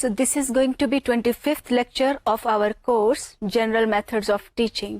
So this is going to be 25th lecture of our course General Methods of Teaching.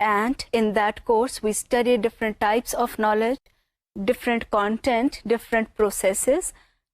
and in that course we study different types of knowledge, different content, different processes.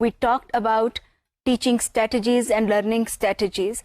We talked about teaching strategies and learning strategies.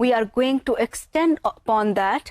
we are going to extend upon that,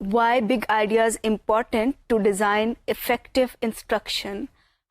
why big ideas important to design effective instruction.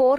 core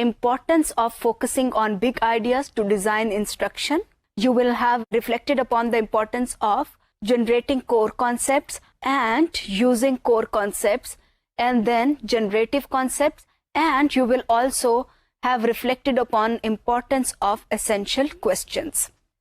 importance of focusing on big ideas to design instruction. You will have reflected upon the importance of generating core concepts and using core concepts, and then generative concepts, and you will also have reflected upon importance of essential questions.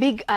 big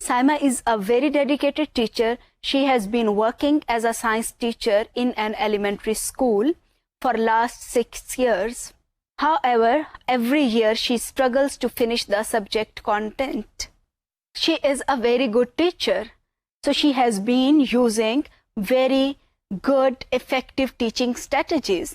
Saima is a very dedicated teacher. She has been working as a science teacher in an elementary school for last 6 years. However, every year she struggles to finish the subject content. She is a very good teacher, so she has been using very good effective teaching strategies.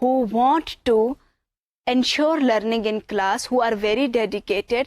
who want to ensure learning in class, who are very dedicated,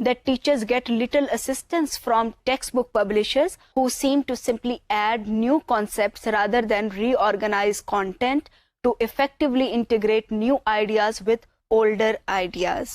that teachers get little assistance from textbook publishers who seem to simply add new concepts rather than reorganize content to effectively integrate new ideas with older ideas.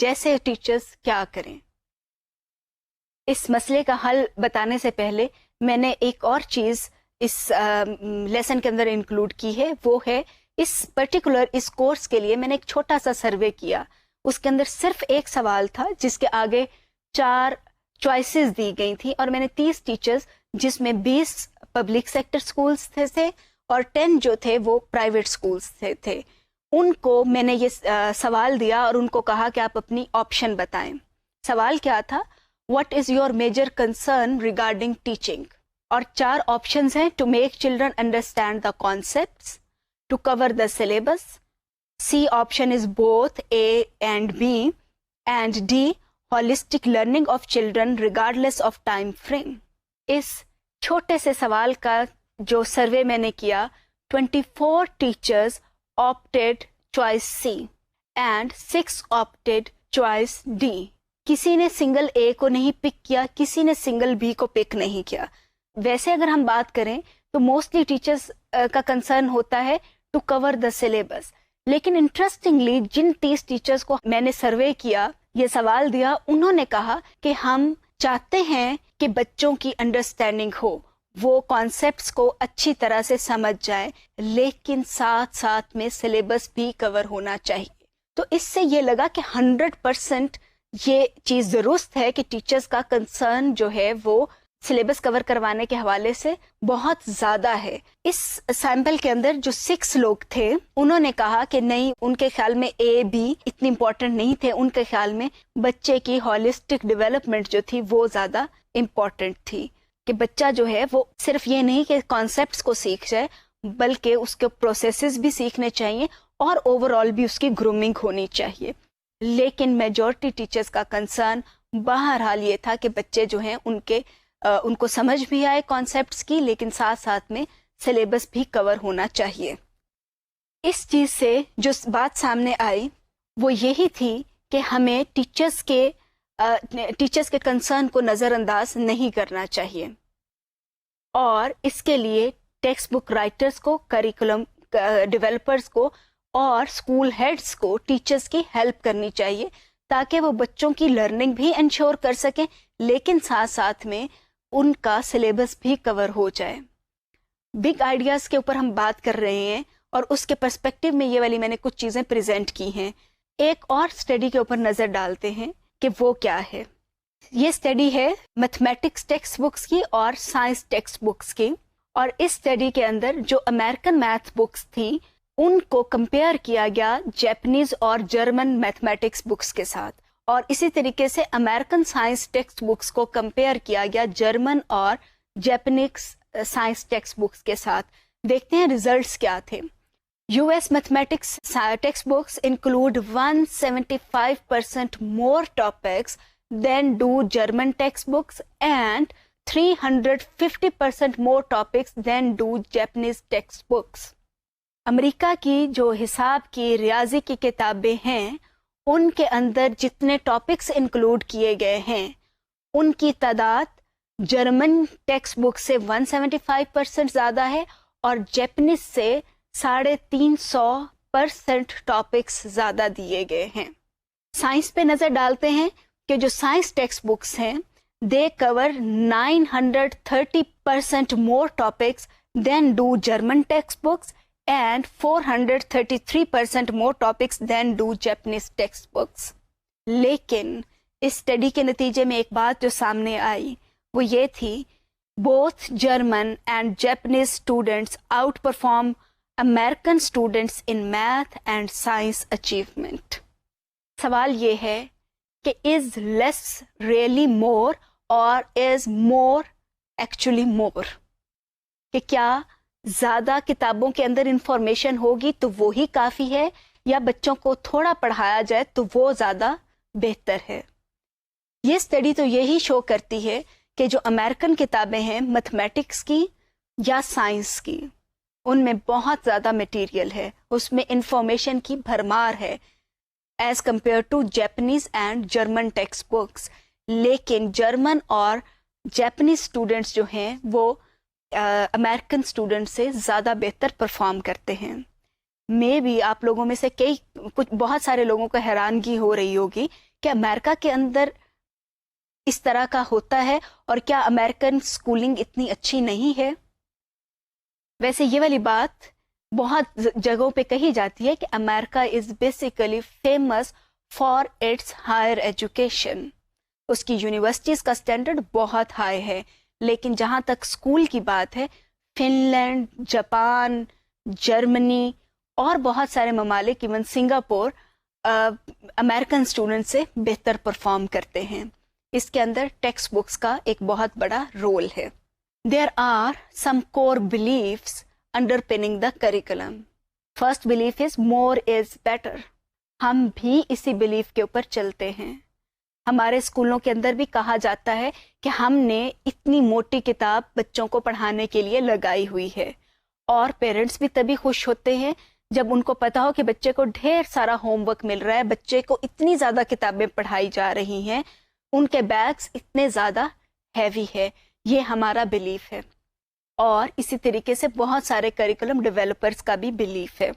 جیسے teachers کیا کریں. اس مسئلے کا حل بتانے سے پہلے میں نے ایک اور چیز اس لیسن کے اندر انکلوڈ کی ہے. وہ ہے اس کورس کے لیے میں نے ایک چھوٹا سا سروے کیا. اس کے اندر صرف ایک سوال تھا جس کے آگے 4 چوائسیز دی گئی تھی، اور میں نے 30 ٹیچرز جس میں 20 پبلک سیکٹر سکولز تھے اور 10 جو تھے وہ پرائیویٹ سکولز تھے، ان کو میں نے یہ سوال دیا اور ان کو کہا کہ آپ اپنی آپشن بتائیں. سوال کیا تھا؟ What is your major concern regarding teaching? اور 4 آپشنز ہیں: to make children understand the concepts, to cover the syllabus, C option is both A and B, and D holistic learning of children regardless of time frame. اس چھوٹے سے سوال کا جو survey میں نے کیا، 24 teachers opted choice C and 6 opted choice D. کسی نے سنگل A کو نہیں پک کیا، کسی نے سنگل B کو پک نہیں کیا. ویسے اگر ہم بات کریں تو موسٹلی ٹیچرز کا کنسرن ہوتا ہے ٹو کور دا سلیبس، لیکن انٹرسٹنگلی جن 30 ٹیچرز کو میں نے سروے کیا، یہ سوال دیا، انہوں نے کہا کہ ہم چاہتے ہیں کہ بچوں کی انڈرسٹینڈنگ ہو، وہ کانسیپٹس کو اچھی طرح سے سمجھ جائیں، لیکن ساتھ ساتھ میں سلیبس بھی کور ہونا چاہیے. تو اس سے یہ لگا کہ 100% یہ چیز درست ہے کہ ٹیچرز کا کنسرن جو ہے وہ سلیبس کور کروانے کے حوالے سے بہت زیادہ ہے. اس سیمپل کے اندر جو 6 لوگ تھے انہوں نے کہا کہ نہیں، ان کے خیال میں اے بی اتنی امپورٹنٹ نہیں تھے، ان کے خیال میں بچے کی ہولسٹک ڈیولپمنٹ جو تھی وہ زیادہ امپورٹنٹ تھی، کہ بچہ جو ہے وہ صرف یہ نہیں کہ کانسیپٹس کو سیکھ جائے بلکہ اس کے پروسیسز بھی سیکھنے چاہیے اور اوور آل بھی اس کی گرومنگ ہونی چاہیے. لیکن میجورٹی ٹیچرز کا کنسرن بہرحال یہ تھا کہ بچے جو ہیں ان کو سمجھ بھی آئے کانسیپٹس کی، لیکن ساتھ ساتھ میں سلیبس بھی کور ہونا چاہیے. اس چیز سے جو بات سامنے آئی وہ یہی تھی کہ ہمیں ٹیچرز کے کنسرن کو نظر انداز نہیں کرنا چاہیے، اور اس کے لیے ٹیکسٹ بک رائٹرز کو، کریکولم ڈیولپرز کو اور اسکول ہیڈز کو ٹیچرز کی ہیلپ کرنی چاہیے تاکہ وہ بچوں کی لرننگ بھی انشور کر سکیں، لیکن ساتھ ساتھ میں ان کا سلیبس بھی کور ہو جائے. بگ آئیڈیاز کے اوپر ہم بات کر رہے ہیں اور اس کے پرسپیکٹو میں یہ والی میں نے کچھ چیزیں پریزنٹ کی ہیں. ایک اور اسٹڈی کے اوپر نظر ڈالتے ہیں کہ وہ کیا ہے. یہ اسٹڈی ہے میتھمیٹکس ٹیکسٹ بکس کی اور سائنس ٹیکسٹ بکس کی، اور اس اسٹڈی کے اندر جو امریکن میتھ بکس تھی ان کو کمپیئر کیا گیا جیپنیز اور جرمن میتھمیٹکس بکس کے ساتھ، اور اسی طریقے سے امریکن سائنس ٹیکسٹ بکس کو کمپیئر کیا گیا جرمن اور جیپنیز سائنس ٹیکسٹ بکس کے ساتھ. دیکھتے ہیں ریزلٹس کیا تھے. US mathematics text books include 175% more topics than do German textbooks and 350% more topics than do Japanese textbooks. امریکہ کی جو حساب کی ریاضی کی کتابیں ہیں ان کے اندر جتنے ٹاپکس انکلوڈ کیے گئے ہیں ان کی تعداد جرمن ٹیکسٹ بک سے 175% زیادہ ہے اور جیپنیز سے 350% ٹاپکس زیادہ دیے گئے ہیں. سائنس پہ نظر ڈالتے ہیں کہ جو سائنس ٹیکسٹ بکس ہیں they cover 930% more topics than do German text books and 433% more topics than do Japanese textbooks. لیکن اس اسٹڈی کے نتیجے میں ایک بات جو سامنے آئی وہ یہ تھی both German and Japanese students outperform American students in math and science achievement. سوال یہ ہے کہ is less really more or is more actually more؟ کہ کیا زیادہ کتابوں کے اندر انفارمیشن ہوگی تو وہی کافی ہے، یا بچوں کو تھوڑا پڑھایا جائے تو وہ زیادہ بہتر ہے. یہ اسٹڈی تو یہی شو کرتی ہے کہ جو امریکن کتابیں ہیں میتھمیٹکس کی یا سائنس کی ان میں بہت زیادہ مٹیریل ہے، اس میں انفارمیشن کی بھرمار ہے as compared to Japanese and German text books. لیکن جرمن اور جیپنیز اسٹوڈنٹس جو ہیں وہ امریکن اسٹوڈنٹ سے زیادہ بہتر پرفارم کرتے ہیں. میں بھی آپ لوگوں میں سے بہت سارے لوگوں کو حیرانگی ہو رہی ہوگی کہ امریکہ کے اندر اس طرح کا ہوتا ہے اور کیا امریکن اسکولنگ اتنی اچھی نہیں ہے. ویسے یہ والی بات بہت جگہوں پہ کہی جاتی ہے کہ America is basically famous for its higher education. اس کی یونیورسٹیز کا اسٹینڈرڈ بہت ہائی ہے، لیکن جہاں تک اسکول کی بات ہے فن لینڈ، جاپان، جرمنی اور بہت سارے ممالک، ایون سنگاپور، امریکن اسٹوڈنٹ سے بہتر پرفارم کرتے ہیں. اس کے اندر ٹیکسٹ بکس کا ایک بہت بڑا رول ہے. There are some core beliefs underpinning the curriculum. First belief is more is better. ہم بھی اسی بلیف کے اوپر چلتے ہیں. ہمارے اسکولوں کے اندر بھی کہا جاتا ہے کہ ہم نے اتنی موٹی کتاب بچوں کو پڑھانے کے لیے لگائی ہوئی ہے، اور پیرنٹس بھی تبھی خوش ہوتے ہیں جب ان کو پتا ہو کہ بچے کو ڈھیر سارا ہوم ورک مل رہا ہے، بچے کو اتنی زیادہ کتابیں پڑھائی جا رہی ہیں، ان کے بیگس اتنے زیادہ ہیوی ہے. یہ ہمارا بلیف ہے، اور اسی طریقے سے بہت سارے کریکولم ڈیولپرز کا بھی بلیف ہے.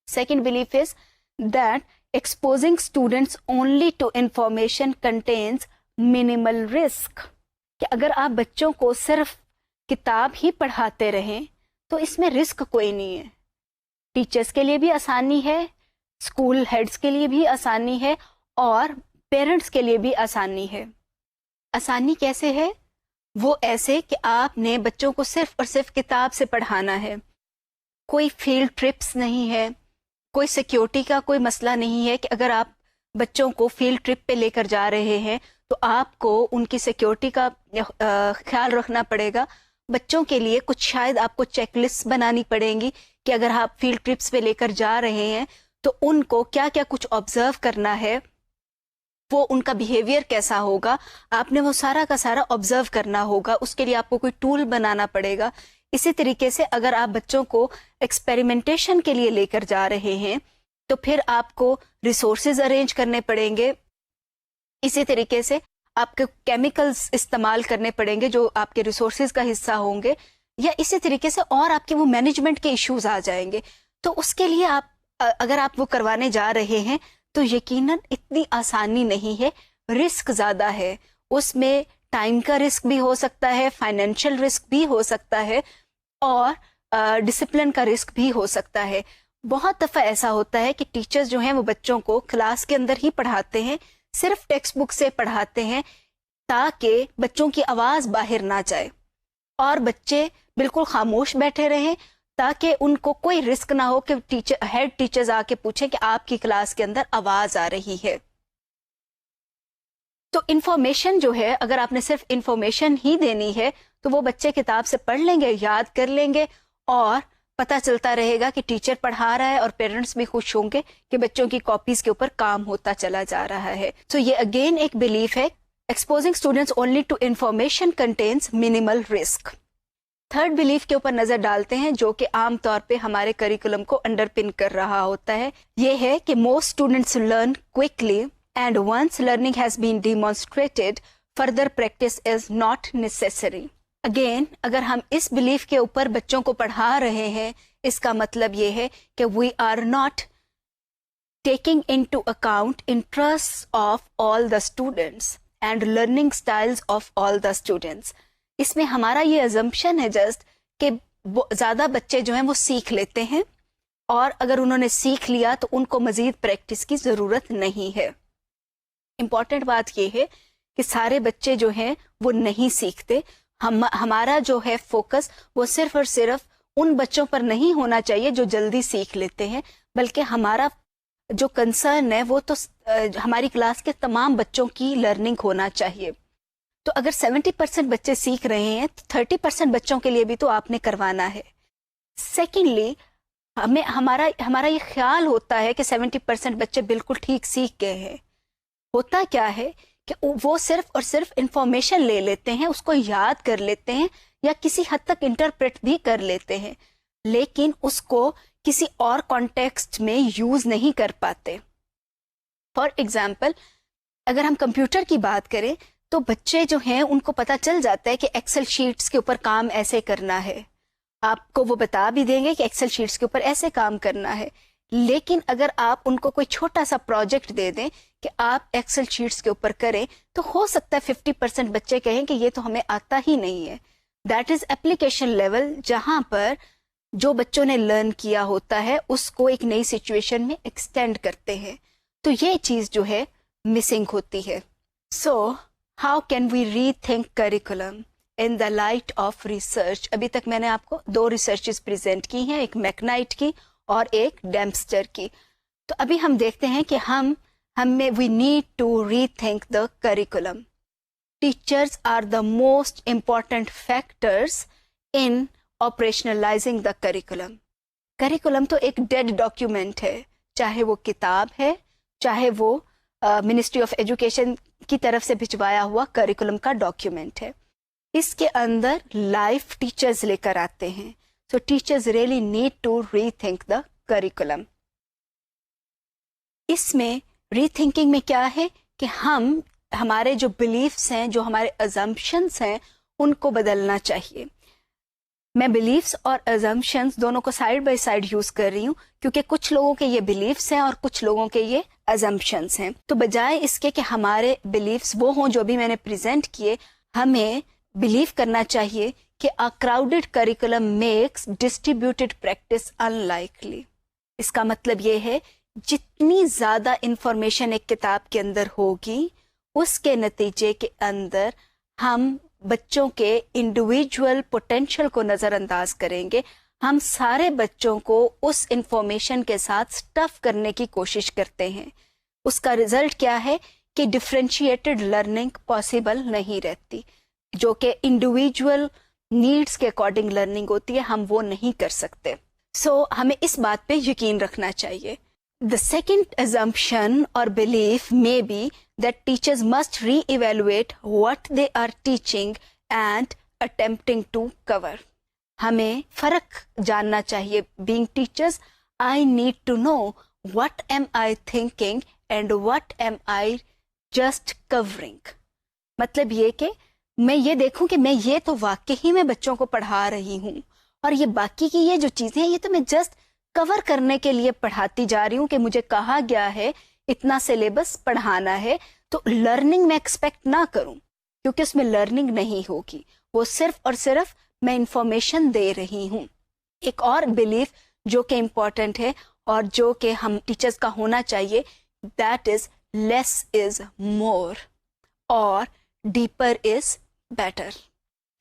Second belief is that exposing students only to information contains minimal risk. کہ اگر آپ بچوں کو صرف کتاب ہی پڑھاتے رہیں تو اس میں رسک کوئی نہیں ہے. ٹیچرز کے لیے بھی آسانی ہے، اسکول ہیڈز کے لیے بھی آسانی ہے، اور پیرنٹس کے لیے بھی آسانی ہے. آسانی کیسے ہے؟ وہ ایسے کہ آپ نے بچوں کو صرف اور صرف کتاب سے پڑھانا ہے. کوئی فیلڈ ٹرپس نہیں ہے، کوئی سیکیورٹی کا کوئی مسئلہ نہیں ہے کہ اگر آپ بچوں کو فیلڈ ٹرپ پہ لے کر جا رہے ہیں تو آپ کو ان کی سیکیورٹی کا خیال رکھنا پڑے گا. بچوں کے لیے کچھ شاید آپ کو چیک لسٹ بنانی پڑیں گی کہ اگر آپ فیلڈ ٹرپس پہ لے کر جا رہے ہیں تو ان کو کیا کیا کچھ آبزرو کرنا ہے، وہ ان کا بیہیویئر کیسا ہوگا، آپ نے وہ سارا کا سارا آبزرو کرنا ہوگا. اس کے لیے آپ کو کوئی ٹول بنانا پڑے گا. اسی طریقے سے اگر آپ بچوں کو ایکسپیریمنٹیشن کے لیے لے کر جا رہے ہیں تو پھر آپ کو ریسورسز ارینج کرنے پڑیں گے. اسی طریقے سے آپ کے کیمیکلز استعمال کرنے پڑیں گے جو آپ کے ریسورسز کا حصہ ہوں گے، یا اسی طریقے سے اور آپ کے وہ مینجمنٹ کے ایشوز آ جائیں گے. تو اس کے لیے آپ اگر آپ وہ کروانے جا رہے ہیں تو یقیناً اتنی آسانی نہیں ہے، رسک زیادہ ہے. اس میں ٹائم کا رسک بھی ہو سکتا ہے، فائنینشیل رسک بھی ہو سکتا ہے، اور ڈسپلن کا رسک بھی ہو سکتا ہے. بہت دفعہ ایسا ہوتا ہے کہ ٹیچرز جو ہیں وہ بچوں کو کلاس کے اندر ہی پڑھاتے ہیں، صرف ٹیکسٹ بک سے پڑھاتے ہیں تاکہ بچوں کی آواز باہر نہ جائے اور بچے بالکل خاموش بیٹھے رہیں، تاکہ ان کو کوئی رسک نہ ہو کہ ہیڈ ٹیچرز آ کے پوچھیں کہ آپ کی کلاس کے اندر آواز آ رہی ہے. تو انفارمیشن جو ہے، اگر آپ نے صرف انفارمیشن ہی دینی ہے تو وہ بچے کتاب سے پڑھ لیں گے، یاد کر لیں گے، اور پتہ چلتا رہے گا کہ ٹیچر پڑھا رہا ہے، اور پیرنٹس بھی خوش ہوں گے کہ بچوں کی کاپیز کے اوپر کام ہوتا چلا جا رہا ہے. سو یہ اگین ایک بلیف ہے، exposing students only to information contains minimal risk. Third belief کے اوپر نظر ڈالتے ہیں جو کہ عام طور پہ ہمارے کریکولم کو انڈر پن کر رہا ہوتا ہے. یہ ہے کہ most students learn quickly and once learning has been demonstrated further practice is not necessary. Again اگر ہم اس بلیف کے اوپر بچوں کو پڑھا رہے ہیں، اس کا مطلب یہ ہے کہ we are not taking into account interest of all the students and learning styles of all the students. اس میں ہمارا یہ ازمپشن ہے جسٹ کہ زیادہ بچے جو ہیں وہ سیکھ لیتے ہیں، اور اگر انہوں نے سیکھ لیا تو ان کو مزید پریکٹس کی ضرورت نہیں ہے. امپورٹنٹ بات یہ ہے کہ سارے بچے جو ہیں وہ نہیں سیکھتے. ہمارا جو ہے فوکس وہ صرف اور صرف ان بچوں پر نہیں ہونا چاہیے جو جلدی سیکھ لیتے ہیں، بلکہ ہمارا جو کنسرن ہے وہ تو ہماری کلاس کے تمام بچوں کی لرننگ ہونا چاہیے. تو اگر 70% بچے سیکھ رہے ہیں تو 30% بچوں کے لیے بھی تو آپ نے کروانا ہے. سیکنڈلی ہمارا یہ خیال ہوتا ہے کہ 70% بچے بالکل ٹھیک سیکھ گئے ہیں. ہوتا کیا ہے کہ وہ صرف اور صرف انفارمیشن لے لیتے ہیں، اس کو یاد کر لیتے ہیں یا کسی حد تک انٹرپریٹ بھی کر لیتے ہیں، لیکن اس کو کسی اور کانٹیکسٹ میں یوز نہیں کر پاتے. فار ایگزامپل اگر ہم کمپیوٹر کی بات کریں تو بچے جو ہیں ان کو پتہ چل جاتا ہے کہ ایکسل شیٹس کے اوپر کام ایسے کرنا ہے. آپ کو وہ بتا بھی دیں گے کہ ایکسل شیٹس کے اوپر ایسے کام کرنا ہے. لیکن اگر آپ ان کو کوئی چھوٹا سا پروجیکٹ دے دیں کہ آپ ایکسل شیٹس کے اوپر کریں, تو ہو سکتا ہے 50% بچے کہیں کہ یہ تو ہمیں آتا ہی نہیں ہے. دیٹ از اپلیکیشن لیول, جہاں پر جو بچوں نے لرن کیا ہوتا ہے اس کو ایک نئی سچویشن میں ایکسٹینڈ کرتے ہیں. تو یہ چیز جو ہے مسنگ ہوتی ہے. So how can we rethink curriculum in the light of research? ابھی تک میں نے آپ کو 2 ریسرچز پریزنٹ کی ہیں, ایک میکنائٹ کی اور ایک ڈیمپسٹر کی. تو ابھی ہم دیکھتے ہیں کہ ہمیں we need to rethink the curriculum. Teachers are the most important factors in operationalising the curriculum. Curriculum تو ایک ڈیڈ ڈاکیومنٹ ہے, چاہے وہ کتاب ہے, چاہے وہ منسٹری آف ایجوکیشن کی طرف سے بھجوایا ہوا کریکولم کا ڈاکیومنٹ ہے. اس کے اندر لائف ٹیچرز لے کر آتے ہیں. So teachers really need to rethink the curriculum. اس میں ری تھنکنگ میں کیا ہے کہ ہمارے جو بلیفس ہیں, جو ہمارے ازمپشنس ہیں, ان کو بدلنا چاہیے. میں بلیفس اور ازمپشنس دونوں کو سائڈ بائی سائڈ یوز کر رہی ہوں کیونکہ کچھ لوگوں کے یہ بلیفس ہیں اور کچھ لوگوں کے یہ ازمپشنس ہیں. تو بجائے اس کے کہ ہمارے بلیفس وہ ہوں جو بھی میں نے پریزنٹ کیے, ہمیں بلیو کرنا چاہیے کہ a crowded curriculum makes distributed practice unlikely. اس کا مطلب یہ ہے جتنی زیادہ انفارمیشن ایک کتاب کے اندر ہوگی, اس کے نتیجے کے اندر ہم بچوں کے انڈیویجول پوٹینشیل کو نظر انداز کریں گے. ہم سارے بچوں کو اس انفارمیشن کے ساتھ سٹف کرنے کی کوشش کرتے ہیں. اس کا رزلٹ کیا ہے کہ ڈفرینشیٹڈ لرننگ پاسبل نہیں رہتی, جو کہ انڈیویجول نیڈس کے اکارڈنگ لرننگ ہوتی ہے, ہم وہ نہیں کر سکتے. سو ہمیں اس بات پہ یقین رکھنا چاہیے. The second assumption or belief may be that teachers must re-evaluate what they are teaching and attempting to cover. ہمیں فرق جاننا چاہیے. Being teachers, I need to know what am I thinking and what am I just covering. مطلب یہ کہ میں یہ دیکھوں کہ میں یہ تو واقعی میں بچوں کو پڑھا رہی ہوں, اور یہ باقی کی یہ جو چیزیں ہیں یہ تو میں جسٹ کور کرنے کے لیے پڑھاتی جا رہی ہوں کہ مجھے کہا گیا ہے اتنا سلیبس پڑھانا ہے. تو لرننگ میں ایکسپیکٹ نہ کروں کیونکہ اس میں لرننگ نہیں ہوگی, وہ صرف اور صرف میں انفارمیشن دے رہی ہوں. ایک اور بلیف جو کہ امپورٹنٹ ہے اور جو کہ ہم ٹیچرز کا ہونا چاہیے, دیٹ از لیس از مور اور ڈیپر از بیٹر.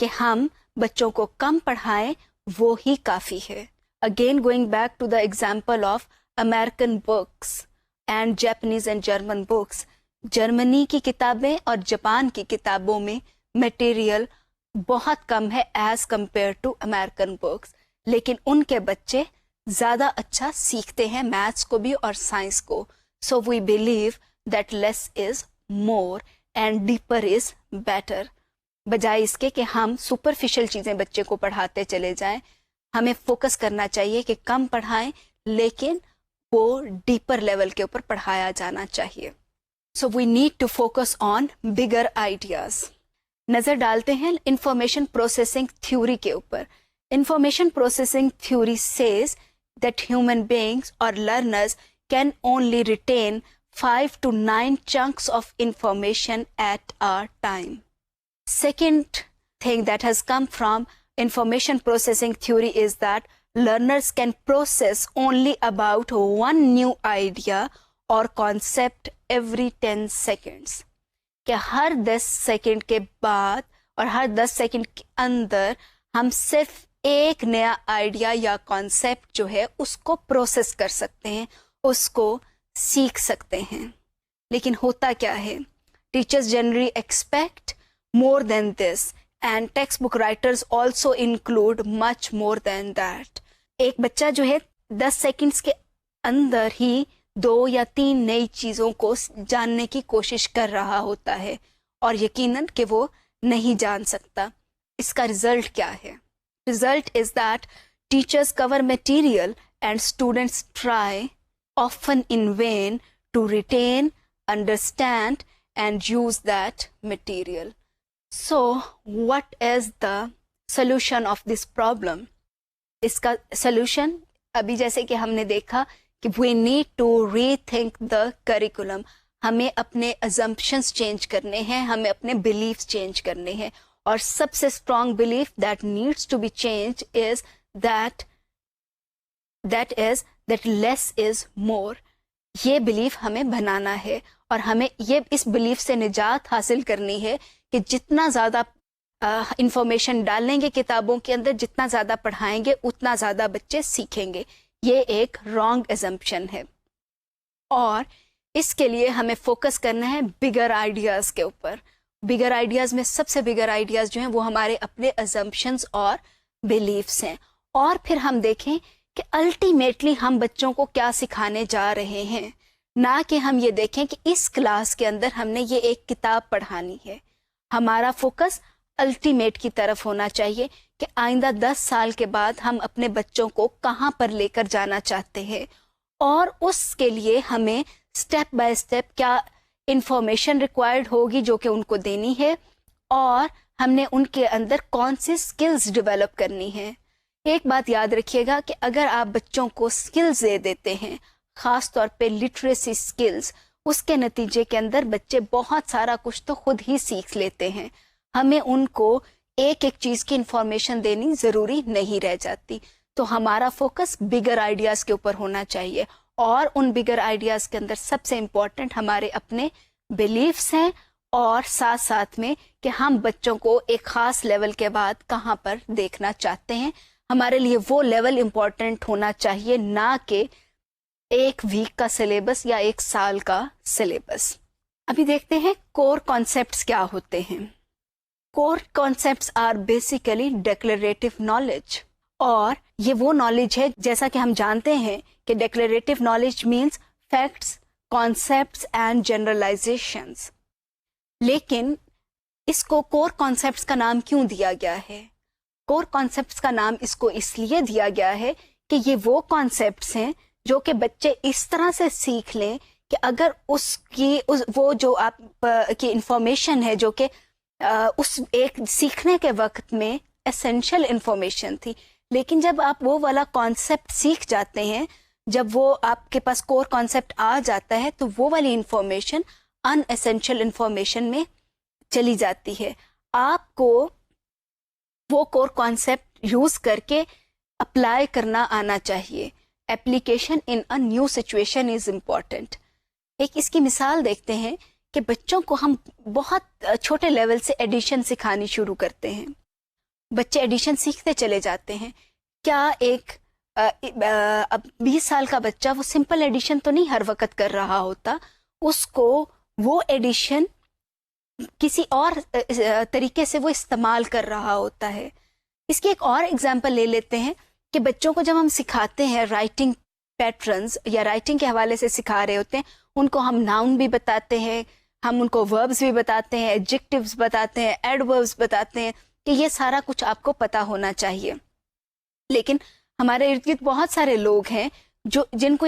کہ ہم بچوں کو کم پڑھائیں وہ ہی کافی ہے. Again going back to the example of American books and Japanese and German books. Germany کی کتابیں اور جاپان کی کتابوں میں مٹیریل بہت کم ہے as compared to American books, لیکن ان کے بچے زیادہ اچھا سیکھتے ہیں میتھس کو بھی اور سائنس کو. So we believe that less is more and deeper is better. بجائے اس کے کہ ہم سپرفیشل چیزیں بچے کو پڑھاتے چلے جائیں, ہمیں فوکس کرنا چاہیے کہ کم پڑھائیں لیکن وہ ڈیپر لیول کے اوپر پڑھایا جانا چاہیے. So we need to focus on bigger ideas. نظر ڈالتے ہیں انفارمیشن پروسیسنگ تھیوری کے اوپر. Information processing theory says that human beings اور learners can only retain 5 to 9 chunks of information at a time. Second thing that has come from information processing theory is that learners can process only about one new idea or concept every 10 seconds. کہ ہر 10 second کے بعد اور ہر 10 second کے اندر ہم صرف ایک نیا idea یا کانسیپٹ جو ہے اس کو پروسیس کر سکتے ہیں, اس کو سیکھ سکتے ہیں. لیکن ہوتا کیا ہے, teachers generally expect more than this and text book writers also include much more than that. ایک بچہ جو ہے 10 سیکنڈس کے اندر ہی 2 یا 3 نئی چیزوں کو جاننے کی کوشش کر رہا ہوتا ہے اور یقیناً کہ وہ نہیں جان سکتا. اس کا رزلٹ کیا ہے؟ Result is that teachers cover material and students try often in vain to retain, understand and use that material. So what is the solution of this problem? اس کا solution ابھی جیسے کہ ہم نے دیکھا کہ we need to rethink the curriculum. ہمیں اپنے ازمپشنس چینج کرنے ہیں, ہمیں اپنے بلیفس چینج کرنے ہیں. اور سب سے strong belief that needs to be change is that less is more. یہ بلیف ہمیں بنانا ہے اور ہمیں یہ اس بلیف سے نجات حاصل کرنی ہے کہ جتنا زیادہ انفارمیشن ڈالیں گے کتابوں کے اندر, جتنا زیادہ پڑھائیں گے, اتنا زیادہ بچے سیکھیں گے. یہ ایک رانگ ایزمپشن ہے. اور اس کے لیے ہمیں فوکس کرنا ہے بگر آئیڈیاز کے اوپر. بگر آئیڈیاز میں سب سے بگر آئیڈیاز جو ہیں وہ ہمارے اپنے ازمپشنز اور بلیفس ہیں. اور پھر ہم دیکھیں کہ الٹیمیٹلی ہم بچوں کو کیا سکھانے جا رہے ہیں, نہ کہ ہم یہ دیکھیں کہ اس کلاس کے اندر ہم نے یہ ایک کتاب پڑھانی ہے. ہمارا فوکس الٹیمیٹ کی طرف ہونا چاہیے کہ آئندہ 10 سال کے بعد ہم اپنے بچوں کو کہاں پر لے کر جانا چاہتے ہیں, اور اس کے لیے ہمیں اسٹیپ بائی اسٹیپ کیا انفارمیشن ریکوائرڈ ہوگی جو کہ ان کو دینی ہے, اور ہم نے ان کے اندر کون سی اسکلز ڈیولپ کرنی ہے. ایک بات یاد رکھیے گا کہ اگر آپ بچوں کو اسکلز دے دیتے ہیں, خاص طور پہ لٹریسی اسکلز, اس کے نتیجے کے اندر بچے بہت سارا کچھ تو خود ہی سیکھ لیتے ہیں. ہمیں ان کو ایک ایک چیز کی انفارمیشن دینی ضروری نہیں رہ جاتی. تو ہمارا فوکس بگر آئیڈیاز کے اوپر ہونا چاہیے, اور ان بگر آئیڈیاز کے اندر سب سے امپورٹنٹ ہمارے اپنے بلیفس ہیں, اور ساتھ ساتھ میں کہ ہم بچوں کو ایک خاص لیول کے بعد کہاں پر دیکھنا چاہتے ہیں. ہمارے لیے وہ لیول امپورٹنٹ ہونا چاہیے, نہ کہ ایک ویک کا سلیبس یا ایک سال کا سلیبس. ابھی دیکھتے ہیں کور کانسیپٹس کیا ہوتے ہیں. Core concepts are basically declarative knowledge, اور یہ وہ نالج ہے جیسا کہ ہم جانتے ہیں کہ declarative knowledge means facts, concepts and generalisations. لیکن اس کو کور کانسیپٹس کا نام کیوں دیا گیا ہے؟ کور کانسیپٹس کا نام اس کو اس لیے دیا گیا ہے کہ یہ وہ کانسیپٹس ہیں جو کہ بچے اس طرح سے سیکھ لیں کہ اگر وہ جو آپ کی انفارمیشن ہے جو کہ اس ایک سیکھنے کے وقت میں اسینشل انفارمیشن تھی, لیکن جب آپ وہ والا کانسیپٹ سیکھ جاتے ہیں, جب وہ آپ کے پاس کور کانسیپٹ آ جاتا ہے, تو وہ والی انفارمیشن ان اسینشل انفارمیشن میں چلی جاتی ہے. آپ کو وہ کور کانسیپٹ یوز کر کے اپلائی کرنا آنا چاہیے. Application in a new situation is important. ایک اس کی مثال دیکھتے ہیں کہ بچوں کو ہم بہت چھوٹے لیول سے ایڈیشن سکھانی شروع کرتے ہیں. بچے ایڈیشن سیکھتے چلے جاتے ہیں. کیا ایک 20 سال کا بچہ وہ سمپل ایڈیشن تو نہیں ہر وقت کر رہا ہوتا, اس کو وہ ایڈیشن کسی اور طریقے سے وہ استعمال کر رہا ہوتا ہے. اس کی ایک اور ایگزامپل لے لیتے ہیں کہ بچوں کو جب ہم سکھاتے ہیں رائٹنگ پیٹرنز یا رائٹنگ کے حوالے سے سکھا رہے ہوتے ہیں, ان کو ہم ناؤن بھی بتاتے ہیں, ہم ان کو وربز بھی بتاتے ہیں, ایڈجیکٹیوز بتاتے ہیں, ایڈوربز بتاتے ہیں کہ یہ سارا کچھ آپ کو پتا ہونا چاہیے. لیکن ہمارے ارد گرد بہت سارے لوگ ہیں جن کو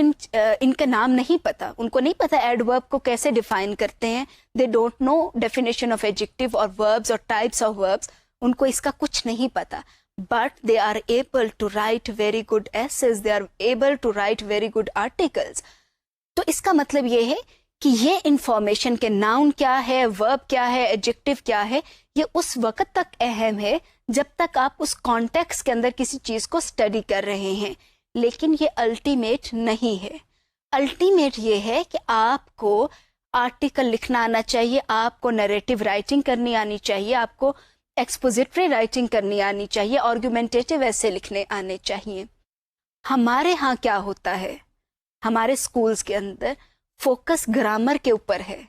ان کا نام نہیں پتا, ان کو نہیں پتا ایڈورب کو کیسے ڈیفائن کرتے ہیں. They don't know definition of adjective اور وربز اور ٹائپس آف وربز, ان کو اس کا کچھ نہیں پتا. But they are able to write very good essays, they are able to write very good articles. تو اس کا مطلب یہ ہے کہ یہ انفارمیشن کے ناؤن کیا ہے, ورب کیا ہے, ایڈجیکٹیو کیا ہے, یہ اس وقت تک اہم ہے جب تک آپ اس کانٹیکسٹ کے اندر کسی چیز کو اسٹڈی کر رہے ہیں. لیکن یہ الٹیمیٹ نہیں ہے. الٹیمیٹ یہ ہے کہ آپ کو آرٹیکل لکھنا آنا چاہیے, آپ کو نریٹو رائٹنگ کرنی آنی چاہیے, آپ کو ایکسپوزیٹری رائٹنگ کرنی آنی چاہیے, آرگومنٹیٹیو ایسے لکھنے آنے چاہیے. ہمارے ہاں کیا ہوتا ہے, ہمارے اسکولس کے اندر فوکس گرامر کے اوپر ہے.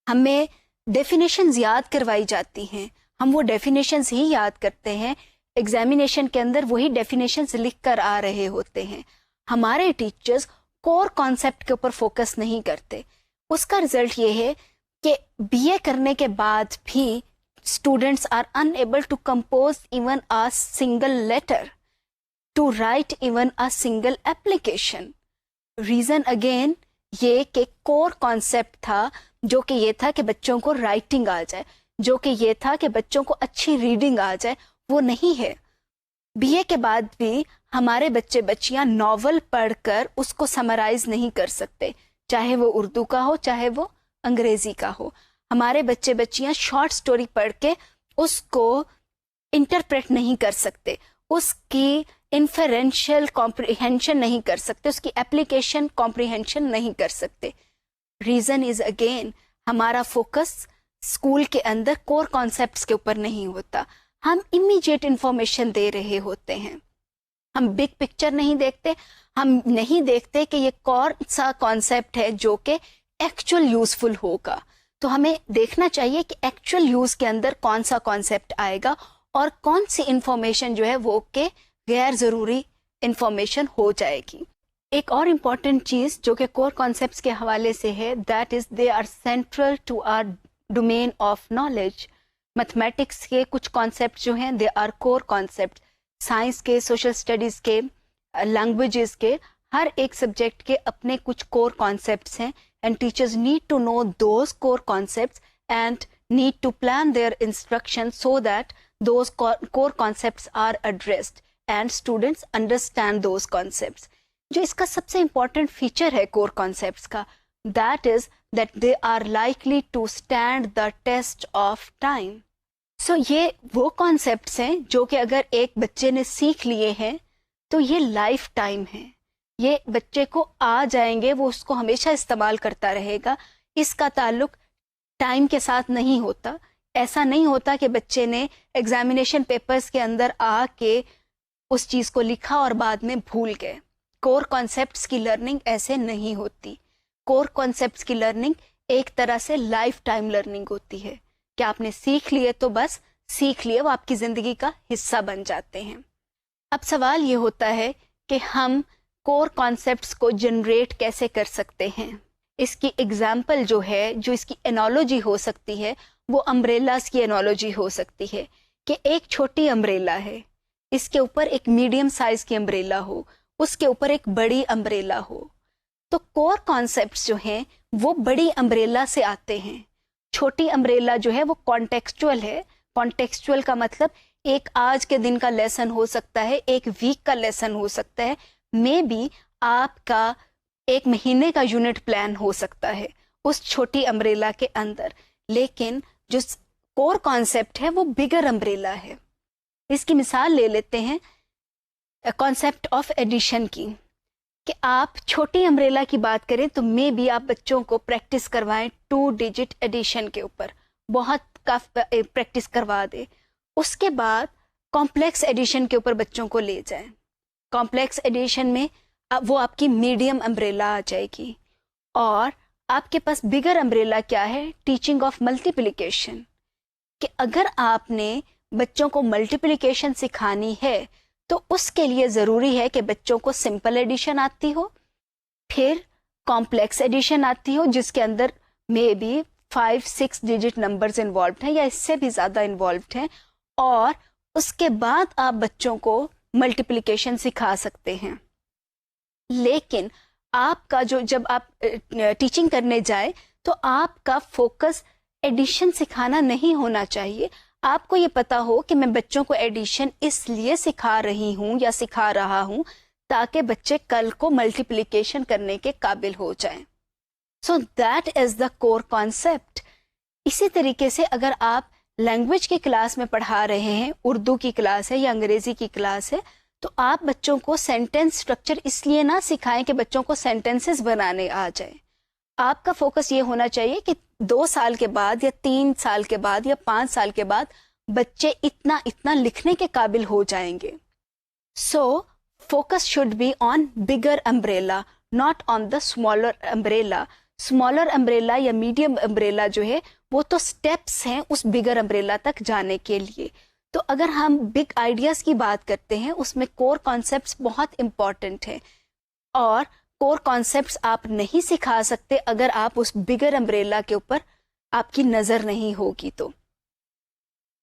ہمیں ڈیفینیشنز یاد کروائی جاتی ہیں, ہم وہ ڈیفینیشنز ہی یاد کرتے ہیں, ایگزامینیشن کے اندر وہی ڈیفینیشنز لکھ کر آ رہے ہوتے ہیں. ہمارے ٹیچرز کور کانسیپٹ کے اوپر فوکس نہیں کرتے. اس کا رزلٹ یہ ہے کہ بی اے کرنے کے بعد بھی students are unable to compose even a single letter, to write even a single application. Reason again یہ کہ کور کانسیپٹ تھا جو کہ یہ تھا کہ بچوں کو رائٹنگ آ جائے, جو کہ یہ تھا کہ بچوں کو اچھی ریڈنگ آ جائے, وہ نہیں ہے. بی اے کے بعد بھی ہمارے بچے بچیاں ناول پڑھ کر اس کو سمرائز نہیں کر سکتے، چاہے وہ اردو کا ہو چاہے وہ انگریزی کا ہو. ہمارے بچے بچیاں شارٹ سٹوری پڑھ کے اس کو انٹرپریٹ نہیں کر سکتے، اس کی انفرینشیل کمپریہنشن نہیں کر سکتے، اس کی اپلیکیشن کمپریہنشن نہیں کر سکتے. ریزن از اگین ہمارا فوکس اسکول کے اندر کور کانسیپٹس کے اوپر نہیں ہوتا. ہم امیجیٹ انفارمیشن دے رہے ہوتے ہیں، ہم بگ پکچر نہیں دیکھتے، ہم نہیں دیکھتے کہ یہ کون سا کانسیپٹ ہے جو کہ ایکچوئل یوزفل ہوگا. تو ہمیں دیکھنا چاہیے کہ ایکچوئل یوز کے اندر کون سا کانسیپٹ آئے گا اور کون سی انفارمیشن جو ہے وہ کہ غیر ضروری انفارمیشن ہو جائے گی. ایک اور امپورٹنٹ چیز جو کہ کور کانسیپٹس کے حوالے سے ہے، that is they are central to our domain of knowledge. Mathematics کے کچھ کانسیپٹ جو ہیں they are core concept, science کے، سوشل اسٹڈیز کے، لینگویجز کے، ہر ایک سبجیکٹ کے اپنے کچھ کور کانسیپٹس ہیں. And teachers need to know those core concepts and need to plan their instruction so that those core concepts are addressed and students understand those concepts. جو اس کا سب سے امپورٹنٹ فیچر ہے core concepts کا، that is that they are likely to stand the test of time. So یہ وہ concepts ہیں جو کہ اگر ایک بچے نے سیکھ لیے ہیں تو یہ لائف ٹائم ہیں، یہ بچے کو آ جائیں گے، وہ اس کو ہمیشہ استعمال کرتا رہے گا. اس کا تعلق ٹائم کے ساتھ نہیں ہوتا. ایسا نہیں ہوتا کہ بچے نے ایگزامینیشن پیپرز کے اندر آ کے اس چیز کو لکھا اور بعد میں بھول گئے. کور کانسیپٹس کی لرننگ ایسے نہیں ہوتی. کور کانسیپٹس کی لرننگ ایک طرح سے لائف ٹائم لرننگ ہوتی ہے کہ آپ نے سیکھ لیے تو بس سیکھ لیے، وہ آپ کی زندگی کا حصہ بن جاتے ہیں. اب سوال یہ ہوتا ہے کہ ہم کور کانسیپٹس کو جنریٹ کیسے کر سکتے ہیں. اس کی ایگزامپل جو ہے، جو اس کی انالوجی ہو سکتی ہے، وہ امبریلاز کی انالوجی ہو سکتی ہے کہ ایک چھوٹی امبریلا ہے، اس کے اوپر ایک میڈیم سائز کی امبریلا ہو، اس کے اوپر ایک بڑی امبریلا ہو. تو کور کانسیپٹس جو ہیں وہ بڑی امبریلا سے آتے ہیں. چھوٹی امبریلا جو ہے وہ کانٹیکسچول ہے. کانٹیکسچول کا مطلب ایک آج کے دن کا لیسن ہو سکتا ہے، ایک ویک کا لیسن ہو سکتا ہے، مے بی آپ کا ایک مہینے کا یونٹ پلان ہو سکتا ہے اس چھوٹی امبریلا کے اندر. لیکن جو کور کانسیپٹ ہے وہ بگر امبریلا ہے. اس کی مثال لے لیتے ہیں کانسیپٹ آف ایڈیشن کی، کہ آپ چھوٹی امبریلا کی بات کریں تو مے بی آپ بچوں کو پریکٹس کروائیں 2 ڈیجٹ ایڈیشن کے اوپر، بہت پریکٹس کروا دیں. اس کے بعد کمپلیکس ایڈیشن کے اوپر بچوں کو لے جائیں. کمپلیکس ایڈیشن میں وہ آپ کی میڈیم امبریلا آ جائے گی. اور آپ کے پاس بگر امبریلا کیا ہے؟ ٹیچنگ آف ملٹیپلیکیشن، کہ اگر آپ نے بچوں کو ملٹیپلیکیشن سکھانی ہے تو اس کے لیے ضروری ہے کہ بچوں کو سمپل ایڈیشن آتی ہو، پھر کمپلیکس ایڈیشن آتی ہو جس کے اندر may be 5-6 digit numbers involved ہیں یا اس سے بھی زیادہ انوالوڈ ہیں، اور اس کے بعد آپ بچوں کو ملٹیپلیکیشن سکھا سکتے ہیں. لیکن آپ کا جب آپ ٹیچنگ کرنے جائے تو آپ کا فوکس ایڈیشن سکھانا نہیں ہونا چاہیے. آپ کو یہ پتا ہو کہ میں بچوں کو ایڈیشن اس لیے سکھا رہی ہوں یا سکھا رہا ہوں تاکہ بچے کل کو ملٹیپلیکیشن کرنے کے قابل ہو جائیں. So that is the core concept. اسی طریقے سے اگر آپ لینگویج کی کلاس میں پڑھا رہے ہیں، اردو کی کلاس ہے یا انگریزی کی کلاس ہے، تو آپ بچوں کو سینٹینس اسٹرکچر اس لیے نہ سکھائیں کہ بچوں کو سینٹینسز بنانے آ جائے. آپ کا فوکس یہ ہونا چاہیے کہ 2 سال کے بعد یا 3 سال کے بعد یا 5 سال کے بعد بچے اتنا لکھنے کے قابل ہو جائیں گے. So focus should be on bigger umbrella, not on the smaller umbrella. Smaller umbrella یا میڈیم امبریلا جو ہے وہ تو اسٹیپس ہیں اس بگر امبریلا تک جانے کے لیے. تو اگر ہم بگ آئیڈیاز کی بات کرتے ہیں اس میں کور کانسیپٹس بہت امپورٹنٹ ہیں، اور کور کانسیپٹس آپ نہیں سکھا سکتے اگر آپ اس بگر امبریلا کے اوپر آپ کی نظر نہیں ہوگی. تو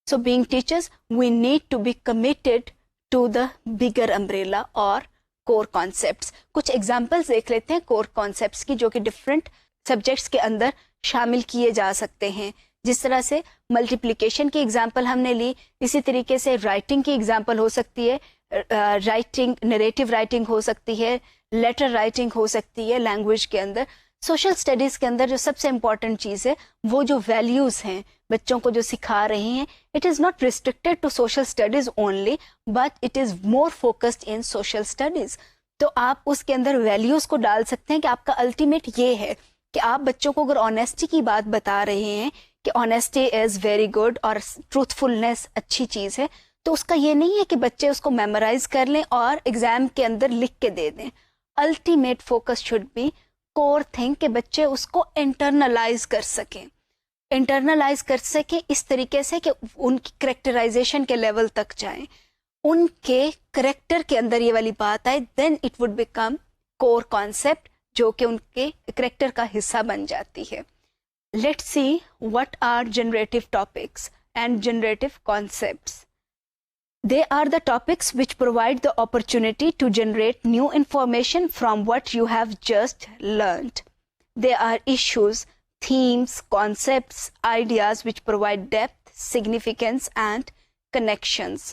so being teachers we need to be committed to the bigger umbrella اور کور کانسیپٹس. کچھ ایگزامپلس دیکھ لیتے ہیں کور کانسیپٹس کی جو کہ ڈفرینٹ سبجیکٹس کے اندر شامل کیے جا سکتے ہیں. جس طرح سے ملٹیپلیکیشن کی ایگزامپل ہم نے لی، اسی طریقے سے رائٹنگ کی ایگزامپل ہو سکتی ہے. رائٹنگ, نریٹو رائٹنگ ہو سکتی ہے, لیٹر رائٹنگ ہو سکتی ہے لینگویج کے اندر. سوشل اسٹڈیز کے اندر جو سب سے امپورٹنٹ چیز ہے وہ جو ویلیوز ہیں بچوں کو جو سکھا رہے ہیں, it is not restricted to social studies only but it is more focused in social studies. تو آپ اس کے اندر ویلیوز کو ڈال سکتے ہیں کہ آپ کا الٹیمیٹ یہ ہے کہ آپ بچوں کو اگر آنیسٹی کی بات بتا رہے ہیں کہ آنیسٹی از ویری گڈ اور ٹروتھفلنس اچھی چیز ہے, تو اس کا یہ نہیں ہے کہ بچے اس کو میمورائز کر لیں اور ایگزام کے اندر لکھ کے دے دیں. Ultimate focus should be core thing کہ بچے اس کو انٹرنلائز کر سکیں, اس طریقے سے کہ ان کی کریکٹرائزیشن کے لیول تک جائیں, ان کے کریکٹر کے اندر یہ والی بات آئے, then it would become core concept جو کہ ان کے کریکٹر کا حصہ بن جاتی ہے. Let's see what are generative topics and generative concepts. They are the topics which provide the opportunity to generate new information from what you have just learned. They are issues, themes, concepts, ideas which provide depth, significance and connections.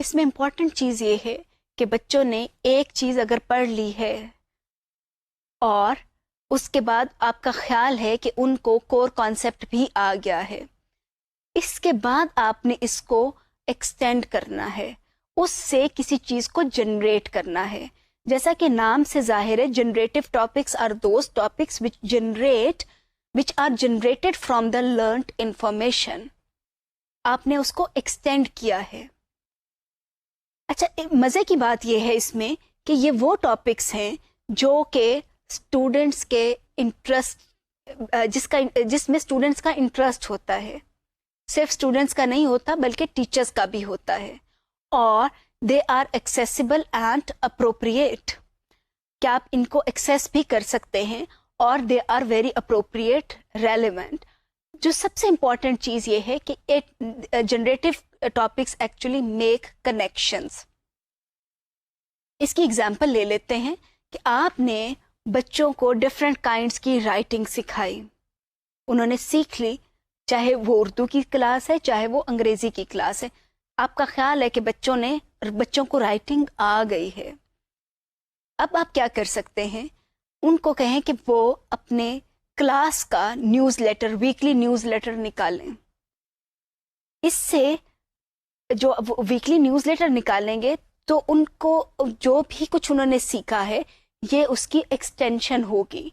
اس میں important چیز یہ ہے کہ بچوں نے ایک چیز اگر پڑھ لی ہے اور اس کے بعد آپ کا خیال ہے کہ ان کو کور کانسیپٹ بھی آ گیا ہے, اس کے بعد آپ نے اس کو ایکسٹینڈ کرنا ہے, اس سے کسی چیز کو جنریٹ کرنا ہے. جیسا کہ نام سے ظاہر ہے, generative topics are those topics which are generated from the learned information. آپ نے اس کو ایکسٹینڈ کیا ہے. اچھا, مزے کی بات یہ ہے اس میں کہ یہ وہ ٹاپکس ہیں جو کہ اسٹوڈینٹس کے انٹرسٹ, جس میں اسٹوڈینٹس کا انٹرسٹ ہوتا ہے, صرف اسٹوڈینٹس کا نہیں ہوتا بلکہ ٹیچرس کا بھی ہوتا ہے, اور they are accessible and appropriate, کہ آپ ان کو ایکسیس بھی کر سکتے ہیں, اور they are very appropriate, relevant. جو سب سے امپورٹنٹ چیز یہ ہے کہ generative topics actually make connections. اس کی ایگزامپل لے لیتے ہیں کہ آپ نے بچوں کو ڈفرینٹ کائنڈس کی رائٹنگ سکھائی, انہوں نے سیکھ لی, چاہے وہ اردو کی کلاس ہے چاہے وہ انگریزی کی کلاس ہے. آپ کا خیال ہے کہ بچوں کو رائٹنگ آ گئی ہے. اب آپ کیا کر سکتے ہیں, ان کو کہیں کہ وہ اپنے کلاس کا newsletter, weekly newsletter نکالیں. اس سے جو ویکلی نیوز لیٹر نکالیں گے تو ان کو جو بھی کچھ انہوں نے سیکھا ہے یہ اس کی ایکسٹینشن ہوگی,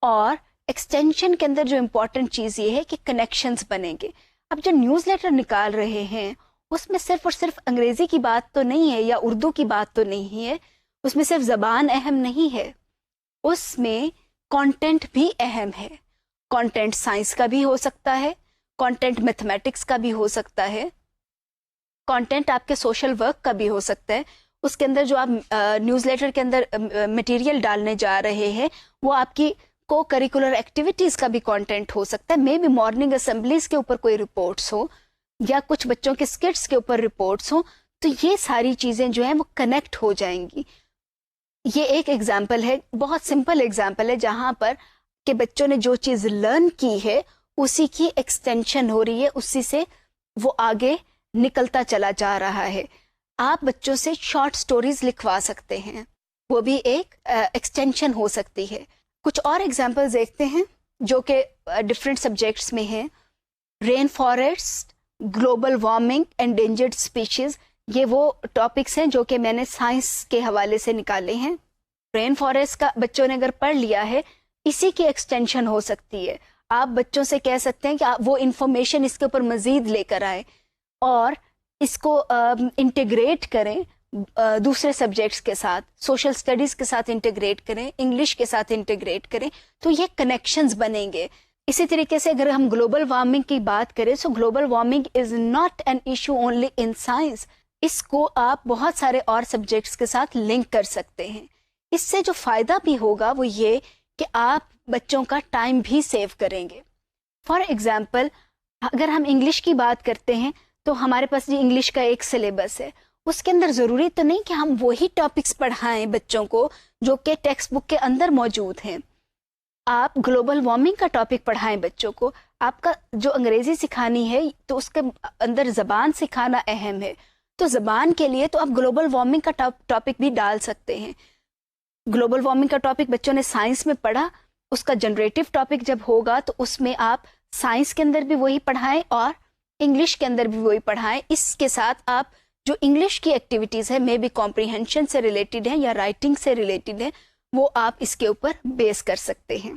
اور ایکسٹینشن کے اندر جو امپورٹنٹ چیز یہ ہے کہ کنیکشنز بنیں گے. اب جو نیوز لیٹر نکال رہے ہیں اس میں صرف اور صرف انگریزی کی بات تو نہیں ہے یا اردو کی بات تو نہیں ہے, اس میں صرف زبان اہم نہیں ہے, اس میں کانٹینٹ بھی اہم ہے. کانٹینٹ سائنس کا بھی ہو سکتا ہے, کانٹینٹ میتھمیٹکس کا بھی ہو سکتا ہے, کانٹینٹ آپ کے سوشل ورک کا بھی ہو سکتا ہے. اس کے اندر جو آپ نیوز لیٹر کے اندر مٹیریل ڈالنے جا رہے ہیں وہ آپ کی کو کریکولر ایکٹیویٹیز کا بھی کانٹینٹ ہو سکتا ہے. مے بی مارننگ اسمبلیز کے اوپر کوئی رپورٹس ہو یا کچھ بچوں کے اسکٹس کے اوپر رپورٹس ہوں, تو یہ ساری چیزیں جو ہیں وہ کنیکٹ ہو جائیں گی. یہ ایک ایگزامپل ہے, بہت سمپل ایگزامپل ہے, جہاں پر کہ بچوں نے جو چیز لرن کی ہے اسی کی ایکسٹینشن ہو رہی ہے, اسی سے وہ آگے نکلتا چلا جا رہا ہے. آپ بچوں سے شارٹ سٹوریز لکھوا سکتے ہیں, وہ بھی ایک ایکسٹینشن ہو سکتی ہے. کچھ اور ایگزامپل دیکھتے ہیں جو کہ ڈفرینٹ سبجیکٹس میں ہیں. Rain forest, global warming, endangered species, یہ وہ ٹاپکس ہیں جو کہ میں نے سائنس کے حوالے سے نکالے ہیں. رین فارسٹ کا بچوں نے اگر پڑھ لیا ہے اسی کی ایکسٹینشن ہو سکتی ہے. آپ بچوں سے کہہ سکتے ہیں کہ وہ انفارمیشن اس کے اوپر مزید لے کر آئیں اور اس کو انٹیگریٹ کریں دوسرے سبجیکٹس کے ساتھ, سوشل اسٹڈیز کے ساتھ انٹیگریٹ کریں, انگلش کے ساتھ انٹیگریٹ کریں, تو یہ کنیکشنز بنیں گے. اسی طریقے سے اگر ہم گلوبل وارمنگ کی بات کریں تو global warming is not an issue only in science. اس کو آپ بہت سارے اور سبجیکٹس کے ساتھ لنک کر سکتے ہیں. اس سے جو فائدہ بھی ہوگا وہ یہ کہ آپ بچوں کا ٹائم بھی سیو کریں گے. فار ایگزامپل اگر ہم انگلش کی بات کرتے ہیں تو ہمارے پاس جو انگلش کا ایک سلیبس ہے, اس کے اندر ضروری تو نہیں کہ ہم وہی ٹاپکس پڑھائیں بچوں کو جو کہ ٹیکسٹ بک کے اندر موجود ہیں. آپ گلوبل وارمنگ کا ٹاپک پڑھائیں بچوں کو. آپ کا جو انگریزی سکھانی ہے تو اس کے اندر زبان سکھانا اہم ہے, تو زبان کے لیے تو آپ گلوبل وارمنگ کا ٹاپک بھی ڈال سکتے ہیں. گلوبل وارمنگ کا ٹاپک بچوں نے سائنس میں پڑھا, اس کا جنریٹو ٹاپک جب ہوگا تو اس میں آپ سائنس کے اندر بھی وہی پڑھائیں اور انگلش کے اندر بھی وہی پڑھائیں. اس کے ساتھ آپ جو انگلش کی ایکٹیویٹیز ہیں, مے بی کمپریہنشن سے ریلیٹڈ ہیں یا رائٹنگ سے ریلیٹڈ ہیں, وہ آپ اس کے اوپر بیس کر سکتے ہیں.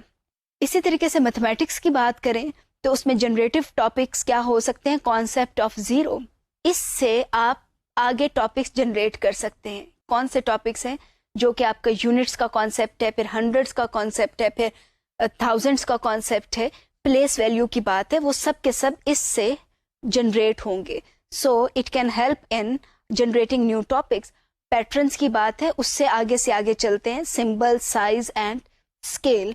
اسی طریقے سے میتھمیٹکس کی بات کریں تو اس میں جنریٹو ٹاپکس کیا ہو سکتے ہیں, کانسیپٹ آف زیرو. اس سے آپ آگے ٹاپکس جنریٹ کر سکتے ہیں. کون سے ٹاپکس ہیں جو کہ آپ کا یونٹس کا کانسیپٹ ہے, پھر ہنڈریڈس کا کانسیپٹ ہے, پھر تھاؤزینڈس کا کانسیپٹ ہے, پلیس ویلیو کی بات ہے, وہ سب کے سب اس سے جنریٹ ہوں گے. So it can help in generating new topics. Patterns کی بات ہے, اس سے آگے چلتے ہیں. Symbol, size and scale,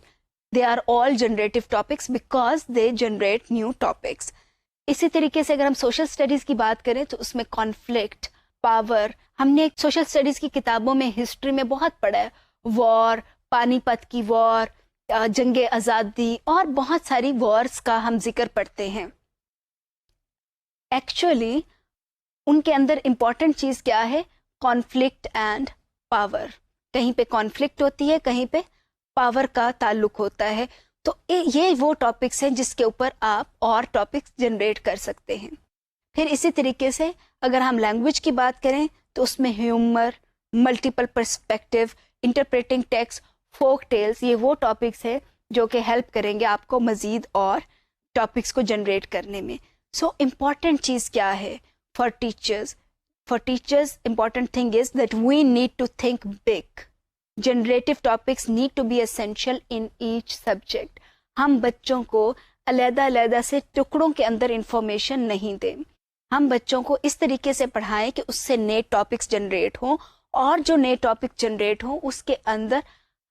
they are all generative topics because they generate new topics. اسی طریقے سے اگر ہم سوشل اسٹڈیز کی بات کریں تو اس میں کانفلکٹ, پاور, ہم نے ایک سوشل اسٹڈیز کی کتابوں میں ہسٹری میں بہت پڑھا ہے. وار, پانی پت کی وار, جنگ آزادی اور بہت ساری وارز کا ہم ذکر پڑھتے ہیں. ایکچولی ان کے اندر امپورٹنٹ چیز کیا ہے, کانفلکٹ اینڈ پاور. کہیں پہ کانفلکٹ ہوتی ہے, کہیں پہ پاور کا تعلق ہوتا ہے. تو یہ وہ ٹاپکس ہیں جس کے اوپر آپ اور ٹاپکس جنریٹ کر سکتے ہیں. پھر اسی طریقے سے اگر ہم لینگویج کی بات کریں تو اس میں humour, multiple perspective, interpreting text, folk tells, یہ وہ ٹاپکس ہیں جو کہ ہیلپ کریں گے آپ کو مزید اور ٹاپکس کو جنریٹ کرنے میں. سو امپورٹنٹ چیز کیا ہے for teachers? For teachers important thing is that we need to think big. Generative topics need to be essential in each subject. ہم بچوں کو علیحدہ سے ٹکڑوں کے اندر انفارمیشن نہیں دیں. ہم بچوں کو اس طریقے سے پڑھائیں کہ اس سے نئے ٹاپکس جنریٹ ہوں, اور جو نئے ٹاپک جنریٹ ہوں اس کے اندر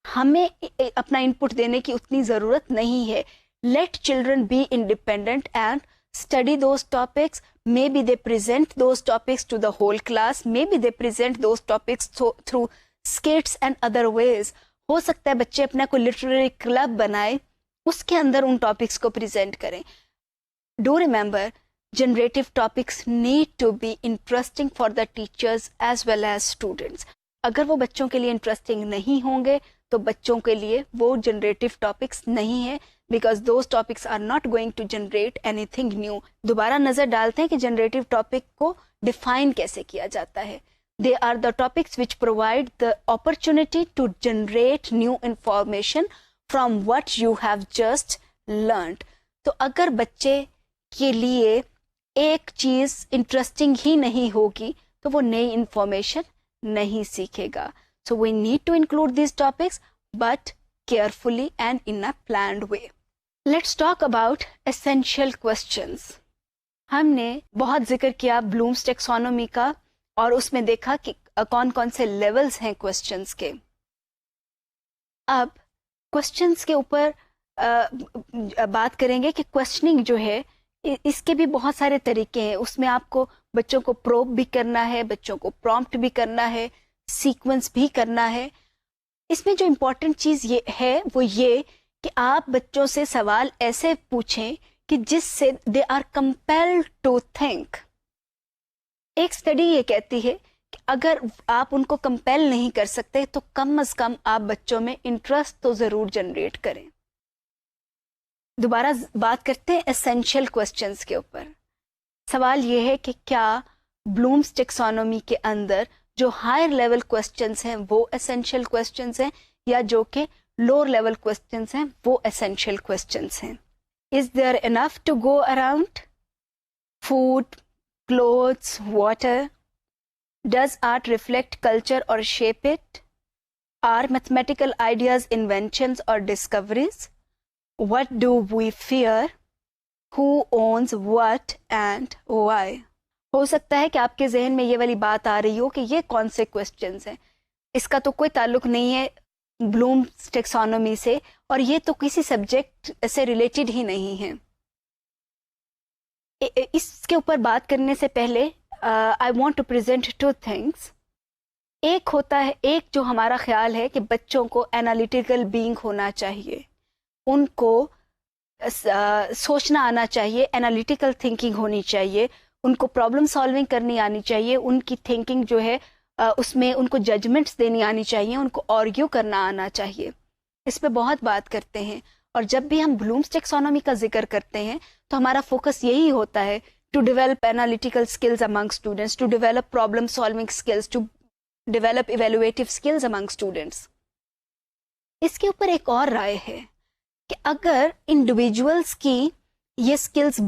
ہمیں اپنا انپٹ دینے کی اتنی ضرورت نہیں ہے. Let children be independent and study those topics. Maybe they present those topics to the whole class. Maybe they present those topics through skits and other ways. ہو سکتا ہے بچے اپنا کوئی لٹریری کلب بنائے, اس کے اندر ان ٹاپکس کو پریزنٹ کریں. Do remember, generative topics need to be interesting for the teachers as well as students. اگر وہ بچوں کے لیے انٹرسٹنگ نہیں ہوں گے تو بچوں کے لیے وہ جنریٹو ٹاپکس نہیں ہیں, because those topics are not going to generate anything new. دوبارہ نظر ڈالتے ہیں کہ جنریٹو ٹاپک کو ڈیفائن کیسے کیا جاتا ہے. They are the topics which provide the opportunity to generate new information from what you have just learned. تو اگر بچے کے لیے ایک چیز انٹرسٹنگ ہی نہیں ہوگی تو وہ نئی انفارمیشن نہیں سیکھے گا. So we need to include these topics but carefully and in a planned way. Let's talk about essential questions. ہم نے بہت ذکر کیا بلومز ٹیکسونومی کا, اور اس میں دیکھا کہ کون کون سے لیولز ہیں کوسچنز کے. اب کوسچنز کے اوپر بات کریں گے کہ کوسچننگ جو ہے اس کے بھی بہت سارے طریقے ہیں. اس میں آپ کو بچوں کو پروب بھی کرنا ہے, بچوں کو پرومپٹ بھی کرنا ہے, سیکوینس بھی کرنا ہے. اس میں جو امپورٹنٹ چیز یہ ہے وہ یہ کہ آپ بچوں سے سوال ایسے پوچھیں کہ جس سے they are compelled to think. ایک اسٹڈی یہ کہتی ہے کہ اگر آپ ان کو کمپیل نہیں کر سکتے تو کم از کم آپ بچوں میں انٹرسٹ تو ضرور جنریٹ کریں. دوبارہ بات کرتے ہیں ایسینشیل کوسچنز کے اوپر. سوال یہ ہے کہ کیا بلومز ٹیکسونومی کے اندر جو ہائر لیول کوسچنز ہیں وہ ایسینشیل کوسچنز ہیں, یا جو کہ لوور لیول کوسچنز ہیں وہ ایسینشیل کوسچنز ہیں. Is there enough to go around? Food, clothes, water. Does art reflect culture or shape it? Are mathematical ideas inventions or discoveries? What do we fear? Who owns what and why? ہو سکتا ہے کہ آپ کے ذہن میں یہ والی بات آ رہی ہو کہ یہ کون سے کوسچنز ہیں, اس کا تو کوئی تعلق نہیں ہے بلومز ٹیکسونومی سے, اور یہ تو کسی سبجیکٹ سے ریلیٹڈ ہی نہیں ہے. اس کے اوپر بات کرنے سے پہلے I want to present two things. ایک ہوتا ہے, ایک جو ہمارا خیال ہے کہ بچوں کو انالیٹیکل بینگ ہونا چاہیے, ان کو سوچنا آنا چاہیے, انالیٹیکل تھنکنگ ہونی چاہیے, ان کو پرابلم سالونگ کرنی آنی چاہیے, ان کی تھنکنگ جو ہے اس میں ان کو ججمنٹس دینی آنی چاہیے, ان کو آرگیو کرنا آنا چاہیے. اس پہ بہت بات کرتے ہیں, اور جب بھی ہم بلومز ٹیکسونومی کا ذکر کرتے ہیں تو ہمارا فوکس یہی ہوتا ہے to develop analytical skills among students, to develop problem solving skills, to develop evaluative skills among students. اس کے اوپر ایک اور رائے ہے کہ اگر انڈیویجولس کی یہ اسکلز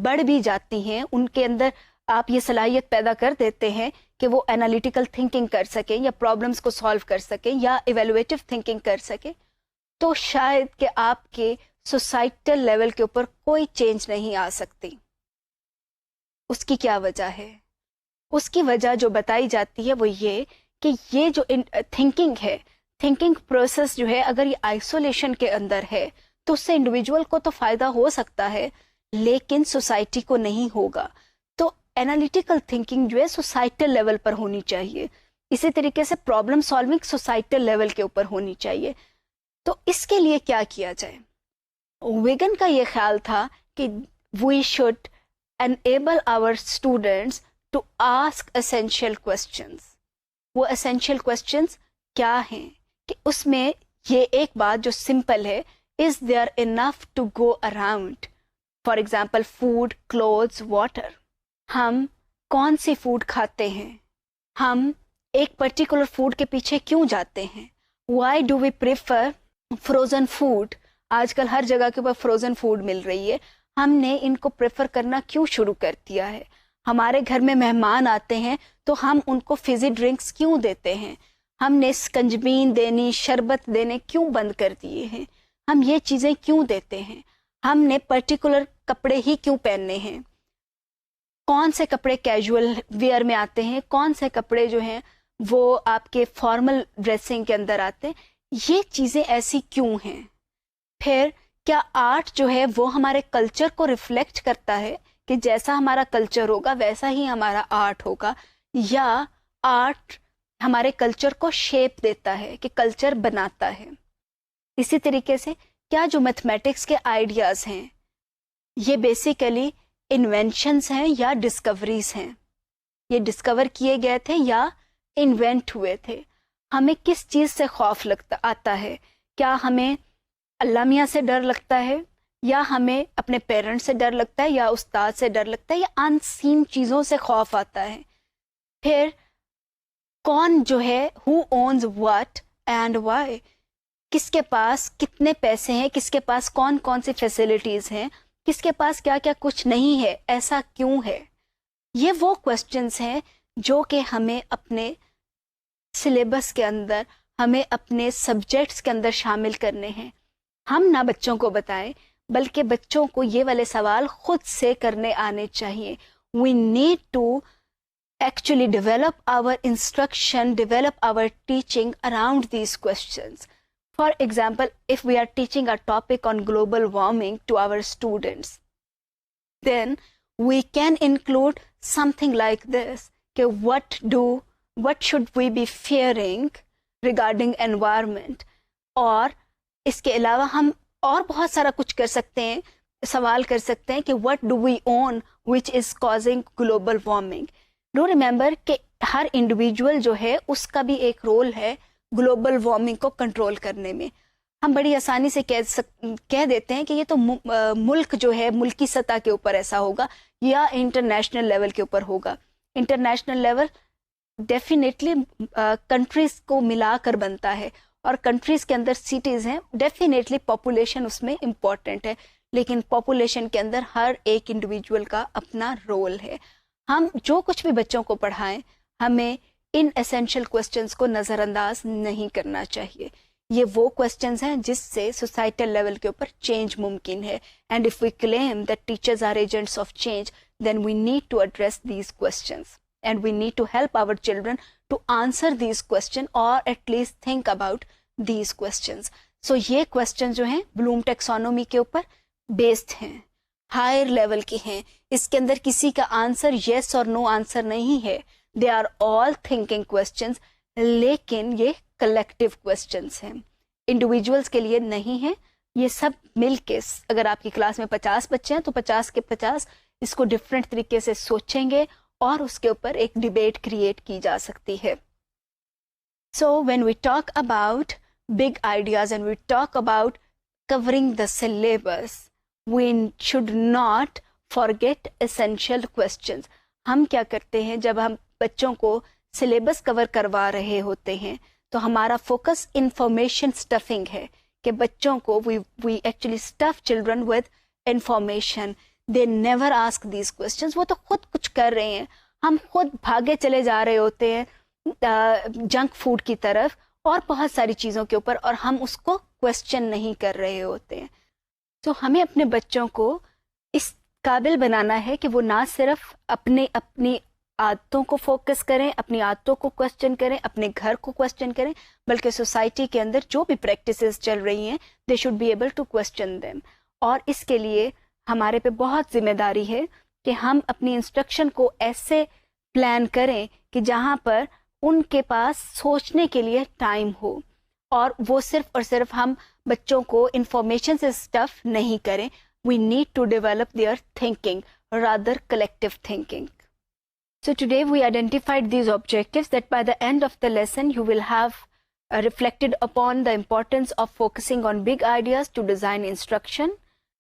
بڑھ بھی جاتی ہیں, ان کے اندر آپ یہ صلاحیت پیدا کر دیتے ہیں کہ وہ انالیٹیکل تھنکنگ کر سکیں یا پرابلمس کو سالو کر سکیں یا ایویلویٹو تھنکنگ کر سکیں, تو شاید کہ آپ کے سوسائٹل لیول کے اوپر کوئی چینج نہیں آ سکتی. اس کی کیا وجہ ہے؟ اس کی وجہ جو بتائی جاتی ہے وہ یہ کہ یہ جو تھنکنگ ہے, تھنکنگ پروسیس جو ہے, اگر یہ آئسولیشن کے اندر ہے تو اس سے انڈیویجول کو تو فائدہ ہو سکتا ہے لیکن سوسائٹی کو نہیں ہوگا. تو انالیٹیکل تھنکنگ جو ہے سوسائٹل لیول پر ہونی چاہیے, اسی طریقے سے پرابلم سالونگ سوسائٹل لیول کے اوپر ہونی چاہیے. تو اس کے لیے کیا کیا جائے؟ ویگن کا یہ خیال تھا کہ we should enable our students to ask essential questions. وہ essential questions کیا ہیں کہ اس میں یہ ایک بات جو سمپل ہے, is there enough to go around? For example, food, clothes, water. ہم کون سی فوڈ کھاتے ہیں, ہم ایک پرٹیکولر فوڈ کے پیچھے کیوں جاتے ہیں, why do we prefer frozen food? آج کل ہر جگہ کے اوپر فروزن فوڈ مل رہی ہے, ہم نے ان کو پریفر کرنا کیوں شروع کر دیا ہے؟ ہمارے گھر میں مہمان آتے ہیں تو ہم ان کو فزی ڈرنکس کیوں دیتے ہیں؟ ہم نے سکنجبین دینی, شربت دینے کیوں بند کر دیے ہیں؟ ہم یہ چیزیں کیوں دیتے ہیں؟ ہم نے پرٹیکولر کپڑے ہی کیوں پہننے ہیں؟ کون سے کپڑے کیجول ویئر میں آتے ہیں, کون سے کپڑے جو ہیں وہ آپ کے فارمل ڈریسنگ کے اندر آتے ہیں؟ یہ چیزیں ایسی کیوں ہیں؟ پھر کیا آرٹ جو ہے وہ ہمارے کلچر کو ریفلیکٹ کرتا ہے کہ جیسا ہمارا کلچر ہوگا ویسا ہی ہمارا آرٹ ہوگا, یا آرٹ ہمارے کلچر کو شیپ دیتا ہے کہ کلچر بناتا ہے؟ اسی طریقے سے کیا جو میتھمیٹکس کے آئیڈیاز ہیں یہ بیسیکلی انوینشنز ہیں یا ڈسکوریز ہیں؟ یہ ڈسکور کیے گئے تھے یا انوینٹ ہوئے تھے؟ ہمیں کس چیز سے خوف آتا ہے؟ کیا ہمیں اللہ میاں سے ڈر لگتا ہے, یا ہمیں اپنے پیرنٹس سے ڈر لگتا ہے, یا استاد سے ڈر لگتا ہے, یا ان سین چیزوں سے خوف آتا ہے؟ پھر کون جو ہے who owns what and why, کس کے پاس کتنے پیسے ہیں, کس کے پاس کون کون سی فیسلٹیز ہیں, کس کے پاس کیا کیا کچھ نہیں ہے, ایسا کیوں ہے؟ یہ وہ کوسچنز ہیں جو کہ ہمیں اپنے سلیبس کے اندر, ہمیں اپنے سبجیکٹس کے اندر شامل کرنے ہیں. ہم نہ بچوں کو بتائیں بلکہ بچوں کو یہ والے سوال خود سے کرنے آنے چاہیے. We need to actually develop our instruction, develop our teaching around these questions. For example, if we are teaching a topic on global warming to our students, then we can include something like this, what should we be fearing regarding environment? اور اس کے علاوہ ہم اور بہت سارا کچھ کر سکتے ہیں, سوال کر سکتے ہیں کہ what do we own which is causing global warming? Do remember کہ ہر انڈیویجول جو ہے اس کا بھی ایک رول ہے گلوبل وارمنگ کو کنٹرول کرنے میں. ہم بڑی آسانی سے کہہ دیتے ہیں کہ یہ تو ملک جو ہے ملکی سطح کے اوپر ایسا ہوگا یا انٹرنیشنل لیول کے اوپر ہوگا. انٹرنیشنل لیول ڈیفینیٹلی کنٹریز کو ملا کر بنتا ہے, اور کنٹریز کے اندر سٹیز ہیں, ڈیفینیٹلی پاپولیشن اس میں امپورٹنٹ ہے, لیکن پاپولیشن کے اندر ہر ایک انڈیویجول کا اپنا رول ہے. ہم جو کچھ بھی بچوں کو پڑھائیں ہمیں ان ایسینشیل کوسچنز کو نظر انداز نہیں کرنا چاہیے. یہ وہ کوسچنز ہیں جس سے سوسائٹل لیول کے اوپر چینج ممکن ہے. And if we claim that teachers are agents of change, then we need to address these questions and we need to help our children to answer these question or at least think about these questions. So یہ question جو ہیں بلوم taxonomy کے اوپر based ہیں, higher level کے ہیں. اس کے اندر کسی کا آنسر یس اور نو آنسر نہیں ہے. They are all thinking questions, لیکن یہ کلیکٹیو کوسچنز ہیں, انڈیویجولس کے لیے نہیں ہیں, یہ سب مل کے اگر آپ کی کلاس میں 50 بچے ہیں تو 50 کے 50 اس کو ڈفرینٹ طریقے سے سوچیں گے اور اس کے اوپر ایک ڈبیٹ کریٹ کی جا سکتی ہے. So when we talk about big ideas and we talk about covering the syllabus, we should not forget essential questions. ہم کیا کرتے ہیں جب ہم بچوں کو سلیبس کور کروا رہے ہوتے ہیں تو ہمارا فوکس انفارمیشن اسٹفنگ ہے کہ بچوں کو we actually stuff children with information. They never ask these questions. وہ تو خود کچھ کر رہے ہیں, ہم خود بھاگے چلے جا رہے ہوتے ہیں جنک فوڈ کی طرف اور بہت ساری چیزوں کے اوپر, اور ہم اس کو کوشچن نہیں کر رہے ہوتے ہیں. تو ہمیں اپنے بچوں کو اس قابل بنانا ہے کہ وہ نہ صرف اپنی عادتوں کو فوکس کریں, اپنی عادتوں کو کوشچن کریں, اپنے گھر کو کوشچن کریں, بلکہ سوسائٹی کے اندر جو بھی پریکٹسز چل رہی ہیں they should be able to question them. اور اس کے لیے ہمارے پہ بہت ذمہ داری ہے کہ ہم اپنی انسٹرکشن کو ایسے پلان کریں کہ جہاں پر ان کے پاس سوچنے کے لیے ٹائم ہو, اور وہ صرف اور صرف ہم بچوں کو انفارمیشن سے اسٹف نہیں کریں. We need to develop their thinking rather collective thinking. So today we identified these objectives that by the end of the lesson you will have reflected upon the importance of focusing on big ideas to design instruction,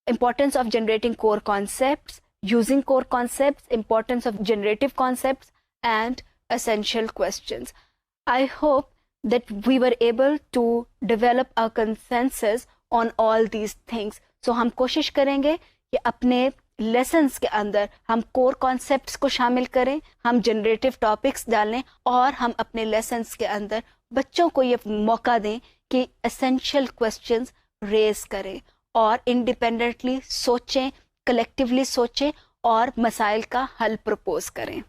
importance of generating core concepts, using core concepts, importance of generative concepts, and essential questions. I hope that we were able to develop a consensus on all these things. So ہم کوشش کریں گے کہ اپنے lessons کے اندر ہم core concepts کو شامل کریں, ہم جنریٹو ٹاپکس ڈالیں, اور ہم اپنے لیسنس کے اندر بچوں کو یہ موقع دیں کہ اسینشیل کویسچنز ریز کریں اور انڈیپینڈنٹلی سوچیں, کلیکٹیولی سوچیں اور مسائل کا حل پرپوز کریں.